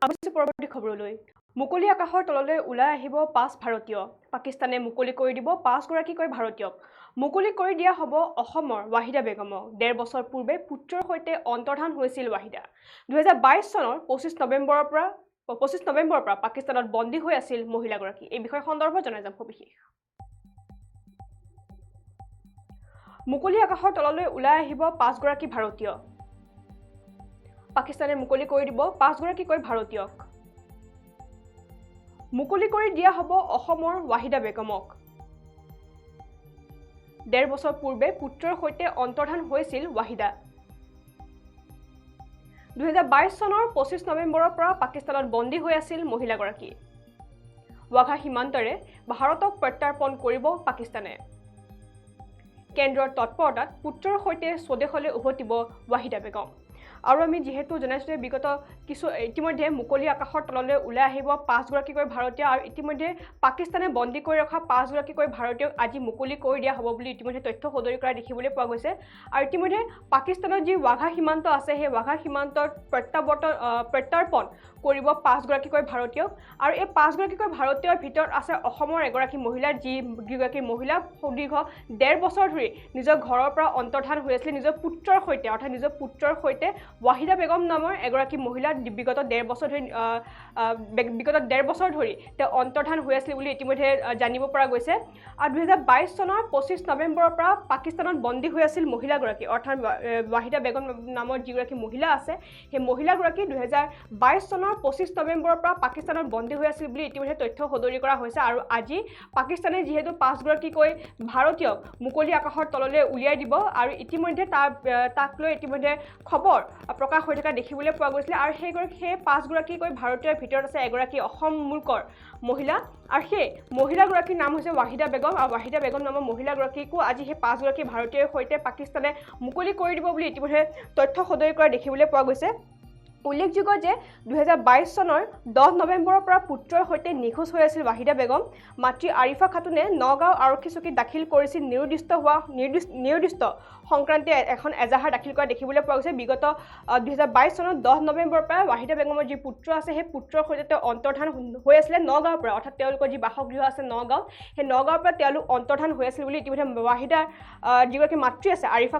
আগতে পৰৱৰ্তী খবৰলৈ মুকলি আকাশৰ তললৈ ওলাই আহিব 5 ভাৰতীয় পাকিস্তানে মুকলি কৰি দিব 5 গৰাকীকৈ ভাৰতীয়ক মুকলি কৰি দিয়া হ'ব অসমৰ ৱাহিদা বেগমক 1.5 বছৰ পূৰ্বে পুত্ৰৰ সৈতে অন্তৰ্ধান হৈছিল ৱাহিদা 2022 চনৰ 25 নৱেম্বৰৰ পৰা পাকিস্তানত বন্দী হৈ আছিল মহিলাগৰাকী এই বিষয় সন্দৰ্ভত জনাই যাম সবিশেষ মুকলি আকাশৰ তললৈ ওলাই আহিব 5 গৰাকী ভাৰতীয় পাকিস্তানে মুকলি কৰি দিব 5 গৰাকীকৈ ভাৰতীয়ক মুকলি কৰি দিয়া হ'ব অসমৰ ৱাহিদা বেগমক 1.5 বছৰ পূৰ্বে পুত্ৰৰ সৈতে অন্তৰ্ধান হৈছিল ৱাহিদা 2022 চনৰ 25 নৱেম্বৰৰ পৰা পাকিস্তানত বন্দী হৈ আছিল মহিলাগৰাকী ৱাঘা সীমান্তৰে ভাৰতক প্ৰত্যাৰ্পণ কৰিব পাকিস্তানে কেন্দ্ৰৰ তৎপৰতাত পুত্ৰৰ সৈতে স্বদেশলৈ উভতিব ৱাহিদা বেগম আৰু আমি যেহেতু জনাইছো যে বিগত কিছু ইতিমধ্যে মুকলি আকাশৰ তললৈ ওলাই আহিব 5 গৰাকীকৈ ভাৰতীয় আৰু ইতিমধ্যে পাকিস্তানে বন্দী কৰি ৰখা 5 গৰাকীকৈ ভাৰতীয়ক আজি মুকলি কৰি দিয়া হ'ব বুলি ইতিমধ্যে তথ্য সদৰি কৰা দেখিবলৈ পোৱা গৈছে আৰু ইতিমধ্যে পাকিস্তানৰ যি ৱাঘা সীমান্ত আছে সেই ৱাঘা সীমান্তৰ প্ৰত্যাৰ্পণ কৰিব 5 গৰাকীকৈ ভাৰতীয়ক আৰু এই 5 গৰাকীকৈ ভাৰতীয়ৰ ভিতৰত আছে অসমৰ এগৰাকী মহিলা যি গৰাকী মহিলা সুদীৰ্ঘ 1.5 বছৰ ধৰি নিজৰ ঘৰৰ পৰা অন্তৰ্ধান হৈ আছিল নিজৰ পুত্ৰৰ সৈতে অৰ্থাৎ নিজৰ পুত্ৰৰ সৈতে ৱাহিদা বেগম নামৰ এগৰাকী মহিলা বিগত 1.5 বছৰ ধৰি তেওঁ অন্তৰ্ধান হৈ আছিল বুলি ইতিমধ্যে জানিব পৰা গৈছে আৰু 2022 চনৰ 25 নৱেম্বৰৰ পৰা পাকিস্তানত বন্দী হৈ আছিল মহিলাগৰাকী অৰ্থাৎ ৱাহিদা বেগম নামৰ যিগৰাকী মহিলা আছে সেই মহিলাগৰাকী 2022 চনৰ 25 নৱেম্বৰৰ পৰা পাকিস্তানত বন্দী হৈ আছিল বুলি ইতিমধ্যে তথ্য সদৰি কৰা হৈছে আৰু আজি পাকিস্তানে যিহেতু 5 গৰাকীকৈ ভাৰতীয়ক মুকলি আকাশৰ তললৈ উলিয়াই দিব আৰু ইতিমধ্যে তাক লৈ ইতিমধ্যে খবৰ প্ৰকাশ হৈ থকা দেখিবলৈ পোৱা গৈছিল আৰু সেই 5 গৰাকীকৈ ভাৰতীয়ৰ ভিতৰত আছে এগৰাকী অসম মূলকৰ মহিলা আৰু সেই মহিলাগৰাকীৰ নাম হৈছে ৱাহিদা বেগম আৰু ৱাহিদা বেগম নামৰ মহিলাগৰাকীকো আজি সেই 5 গৰাকী ভাৰতীয়ৰ সৈতে পাকিস্তানে মুকলি কৰি দিব বুলি ইতিমধ্যে তথ্য সদৰি কৰা দেখিবলৈ পোৱা গৈছে উল্লেখযোগ্য যে 2022 চনৰ 10 নৱেম্বৰৰ পৰা পুত্ৰৰ সৈতে নিখোজ হৈ আছিল ৱাহিদা বেগম মাতৃ আৰিফা খাতুনে নগাঁও আৰক্ষী চকীত দাখিল কৰিছিল নিৰ্দিষ্ট সংক্ৰান্তে এখন এজাহাৰ দাখিল কৰা দেখিবলৈ পোৱা গৈছে বিগত 2022 চনৰ 10 নৱেম্বৰৰ পৰা ৱাহিদা বেগমৰ যি পুত্ৰ আছে সেই পুত্ৰৰ সৈতে তেওঁ অন্তৰ্ধান হৈ আছিল নগাঁৱৰ পৰা অৰ্থাৎ তেওঁলোকৰ যি বাসগৃহ আছে নগাঁও সেই নগাঁৱৰ পৰা তেওঁলোক অন্তৰ্ধান হৈ আছিল বুলি ইতিমধ্যে ৱাহিদাৰ যিগৰাকী মাতৃ আছে আৰিফা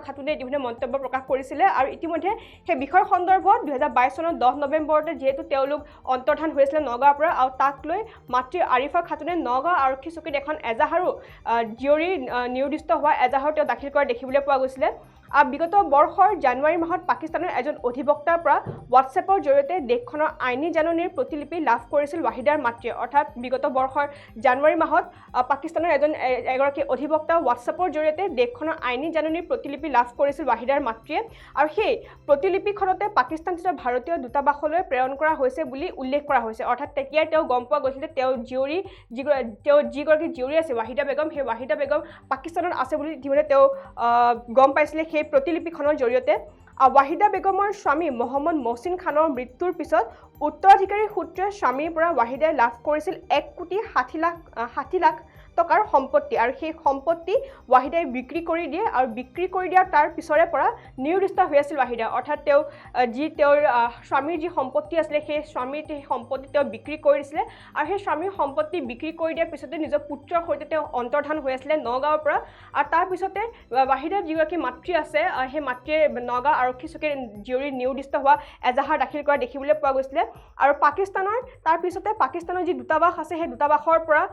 খাতুনে ইতিমধ্যে মন্তব্য প্ৰকাশ কৰিছিলে আৰু ইতিমধ্যে সেই বিষয় সন্দৰ্ভত 2022 চনৰ 10 নৱেম্বৰতে যেহেতু তেওঁলোক অন্তৰ্ধান হৈছিল নগাঁৱৰ পৰা আৰু তাক লৈ মাতৃ আৰিফা খাতুনে নগাঁও আৰক্ষী চকীত এখন এজাহাৰো জিয়ৰী নিৰ্দিষ্ট হোৱা এজাহাৰ তেওঁ দাখিল কৰা দেখিবলৈ পোৱা গৈছিলে আৰু বিগত বৰ্ষৰ জানুৱাৰী মাহত পাকিস্তানৰ এজন অধিবক্তাৰ পৰা হোৱাটছএপৰ জৰিয়তে দেশখনৰ আইনী জাননীৰ প্ৰতিলিপি লাভ কৰিছিল ৱাহিদাৰ মাতৃয়ে অৰ্থাৎ বিগত বৰ্ষৰ জানুৱাৰী মাহত পাকিস্তানৰ এগৰাকী অধিবক্তা হোৱাটছএপৰ জৰিয়তে দেশখনৰ আইনী জাননীৰ প্ৰতিলিপি লাভ কৰিছিল ৱাহিদাৰ মাতৃয়ে আৰু সেই প্ৰতিলিপিখনতে পাকিস্তানস্থিত ভাৰতীয় দূতাবাসলৈ প্ৰেৰণ কৰা হৈছে বুলি উল্লেখ কৰা হৈছে অৰ্থাৎ তেতিয়াই তেওঁ গম পোৱা গৈছিল যে তেওঁ যিগৰাকী জীয়ৰী আছে ৱাহিদা বেগম সেই ৱাহিদা বেগম পাকিস্তানত আছে বুলি ইতিমধ্যে তেওঁ গম পাইছিলে সেই প্ৰতিলিপিখনৰ জৰিয়তে ৱাহিদা বেগমৰ স্বামী মহম্মদ মহচিন খানৰ মৃত্যুৰ পিছত উত্তৰাধিকাৰী সূত্ৰে স্বামীৰ পৰা ৱাহিদাই লাভ কৰিছিল 1,60,00,000 টকাৰ সম্পত্তি আৰু সেই সম্পত্তি ৱাহিদাই বিক্ৰী কৰি দিয়ে আৰু বিক্ৰী কৰি দিয়াৰ তাৰ পিছৰে পৰা নিৰ্দিষ্ট হৈ আছিল ৱাহিদা অৰ্থাৎ তেওঁৰ স্বামীৰ যি সম্পত্তি আছিলে সেই স্বামীৰ সম্পত্তি তেওঁ বিক্ৰী কৰি দিছিলে আৰু সেই স্বামীৰ সম্পত্তি বিক্ৰী কৰি দিয়াৰ পিছতে নিজৰ পুত্ৰৰ সৈতে তেওঁ অন্তৰ্ধান হৈ আছিলে নগাঁৱৰ পৰা আৰু তাৰ পিছতে ৱাহিদাৰ যিগৰাকী মাতৃ আছে সেই মাতৃয়ে নগাঁও আৰক্ষী চকীৰ জিয়ৰী নিৰ্দিষ্ট হোৱা এজাহাৰ দাখিল কৰা দেখিবলৈ পোৱা গৈছিলে আৰু তাৰ পিছতে পাকিস্তানৰ যি দূতাবাস আছে সেই দূতাবাসৰ পৰা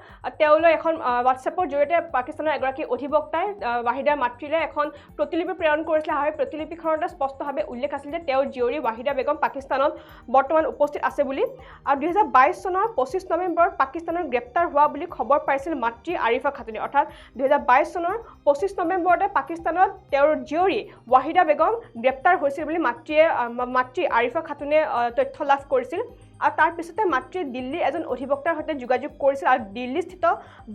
তেওঁলৈ এখন হোৱাটছএপৰ জৰিয়তে পাকিস্তানৰ এগৰাকী অধিবক্তাই ৱাহিদাৰ মাতৃলৈ এখন প্ৰতিলিপি প্ৰেৰণ কৰিছিলে আৰু প্ৰতিলিপিখনতে স্পষ্টভাৱে উল্লেখ আছিল যে তেওঁৰ জীয়ৰী ৱাহিদা বেগম পাকিস্তানত বৰ্তমান উপস্থিত আছে বুলি আৰু 2022 চনৰ 25 নৱেম্বৰত পাকিস্তানত গ্ৰেপ্তাৰ হোৱা বুলি খবৰ পাইছিল মাতৃ আৰিফা খাতুনে অৰ্থাৎ 2022 চনৰ 25 নৱেম্বৰতে পাকিস্তানত তেওঁৰ জীয়ৰী ৱাহিদা বেগম গ্ৰেপ্তাৰ হৈছিল বুলি মাতৃ আৰিফা খাতুনে তথ্য লাভ কৰিছিল আৰু তাৰ পিছতে মাতৃয়ে দিল্লীৰ এজন অধিবক্তাৰ সৈতে যোগাযোগ কৰিছিল আৰু দিল্লীস্থিত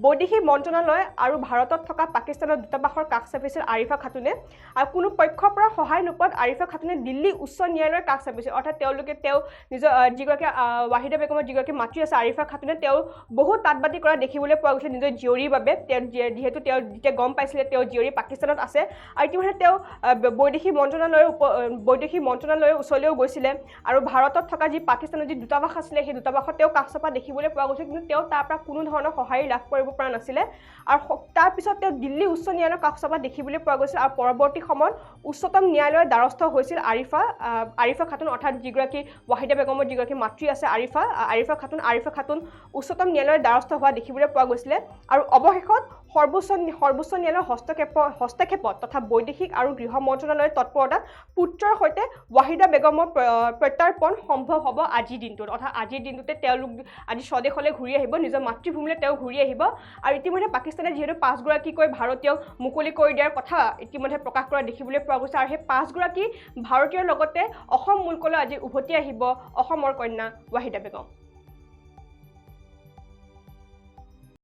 বৈদেশিক মন্ত্ৰণালয় আৰু ভাৰতত থকা পাকিস্তানৰ দূতাবাসৰ কাষ চাপিছিল আৰিফা খাতুনে আৰু কোনো পক্ষৰ পৰা সহায় নোপোৱাত আৰিফা খাতুনে দিল্লী উচ্চ ন্যায়ালয়ৰ কাষ চাপিছিল অৰ্থাৎ তেওঁলোকে নিজৰ যিগৰাকী ৱাহিদা বেগমৰ যিগৰাকী মাতৃ আছে আৰিফা খাতুনে বহুত তাঁতবাতি কৰা দেখিবলৈ পোৱা গৈছিল নিজৰ জীয়ৰীৰ বাবে যিহেতু যেতিয়া গম পাইছিলে জীয়ৰী পাকিস্তানত আছে আৰু ইতিমধ্যে বৈদেশিক মন্ত্ৰণালয়ৰ ওচৰলৈও গৈছিলে আৰু ভাৰতত থকা যি পাকিস্তানৰ যি দূতাবাস আছিলে সেই দূতাবাসত কাষ চপা দেখিবলৈ পোৱা গৈছিল কিন্তু তাৰ পৰা কোনো ধৰণৰ সহায় লাভ কৰিব পৰা নাছিলে আৰু তাৰ পিছত দিল্লী উচ্চ ন্যায়ালয়ৰ কাষ চপা দেখিবলৈ পোৱা গৈছিল আৰু পৰৱৰ্তী সময়ত উচ্চতম ন্যায়ালয়ৰ দ্বাৰস্থ হৈছিল আৰিফা খাতুন অৰ্থাৎ যিগৰাকী ৱাহিদা বেগমৰ যিগৰাকী মাতৃ আছে আৰিফা খাতুন উচ্চতম ন্যায়ালয়ৰ দ্বাৰস্থ হোৱা দেখিবলৈ পোৱা গৈছিলে আৰু অৱশেষত সৰ্বোচ্চ ন্যায়ালয়ৰ হস্তক্ষেপত তথা বৈদেশিক আৰু গৃহ মন্ত্ৰণালয়ৰ তৎপৰতাত পুত্ৰৰ সৈতে ৱাহিদা বেগমৰ প্ৰত্যাৰ্পণ সম্ভৱ হ'ব আজিৰ দিনটোত অৰ্থাৎ আজিৰ দিনটোতে তেওঁলোক আজি স্বদেশলৈ ঘূৰি আহিব নিজৰ মাতৃভূমিলৈ ঘূৰি আহিব আৰু ইতিমধ্যে পাকিস্তানে যিহেতু 5গৰাকীকৈ ভাৰতীয়ক মুকলি কৰি দিয়াৰ কথা ইতিমধ্যে প্ৰকাশ কৰা দেখিবলৈ পোৱা গৈছে আৰু সেই 5গৰাকী ভাৰতীয়ৰ লগতে অসম মুলকলৈ আজি উভতি আহিব অসমৰ কন্যা ৱাহিদা বেগম